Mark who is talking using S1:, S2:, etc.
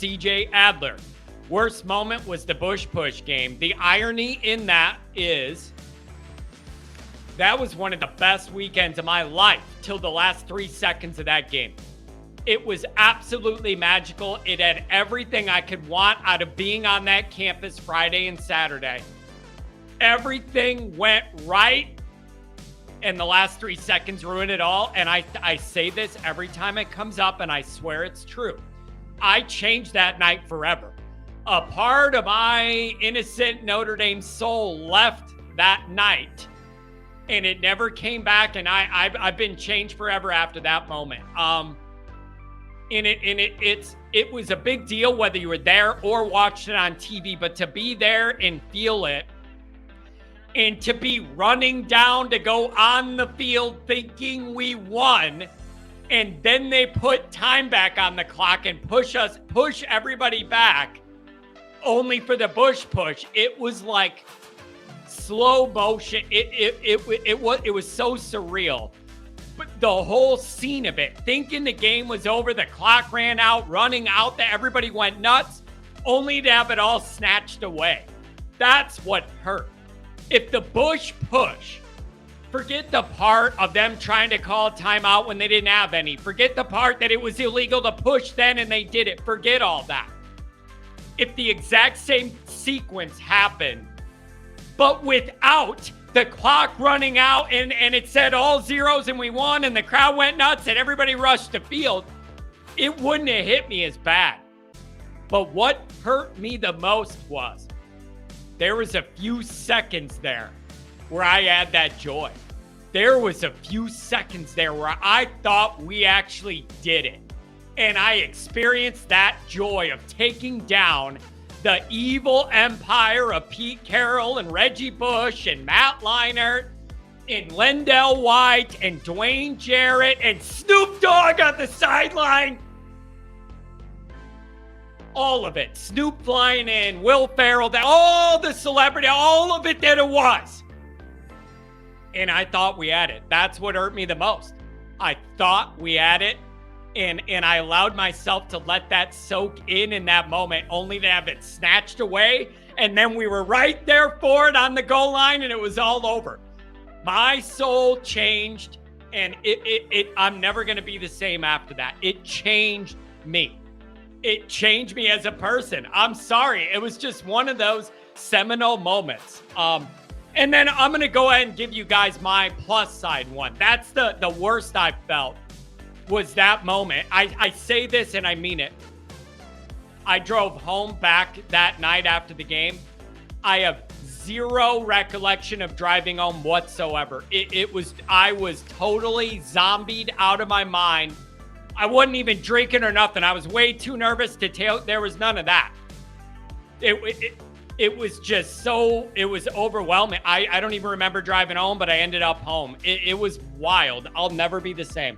S1: CJ Adler. Worst moment was the Bush Push game. The irony in that is that was one of the best weekends of my life till the last 3 seconds of that game. It was absolutely magical. It had everything I could want out of being on that campus Friday and Saturday. Everything went right, and the last 3 seconds ruined it all. And I say this every time it comes up, and I swear it's true. I changed that night forever. A part of my innocent Notre Dame soul left that night, and it never came back. And I've been changed forever after that moment. It was a big deal whether you were there or watched it on TV, but to be there and feel it, and to be running down to go on the field thinking we won, and then they put time back on the clock and push everybody back, only for the Bush Push. It was like slow motion. It was so surreal. But the whole scene of it, thinking the game was over, the clock ran out, running out, that everybody went nuts, only to have it all snatched away. That's what hurt. If the Bush Push, forget the part of them trying to call a timeout when they didn't have any. Forget the part that it was illegal to push then and they did it. Forget all that. If the exact same sequence happened, but without the clock running out and it said all zeros and we won and the crowd went nuts and everybody rushed the field, it wouldn't have hit me as bad. But what hurt me the most was there was a few seconds there where I had that joy. There was a few seconds there where I thought we actually did it. And I experienced that joy of taking down the evil empire of Pete Carroll and Reggie Bush and Matt Leinart and Lendell White and Dwayne Jarrett and Snoop Dogg on the sideline. All of it. Snoop flying in, Will Ferrell, all the celebrity, all of it that it was. And I thought we had it. That's what hurt me the most. I thought we had it. And I allowed myself to let that soak in that moment, only to have it snatched away. And then we were right there for it on the goal line, and it was all over. My soul changed, and I'm never going to be the same after that. It changed me. It changed me as a person. I'm sorry. It was just one of those seminal moments. And then I'm going to go ahead and give you guys my plus side one. That's the worst I felt. Was that moment. I say this and I mean it. I drove home back that night after the game. I have zero recollection of driving home whatsoever. I was totally zombied out of my mind. I wasn't even drinking or nothing. I was way too nervous to tell. There was none of that. It was just so, it was overwhelming. I don't even remember driving home, but I ended up home. It was wild. I'll never be the same.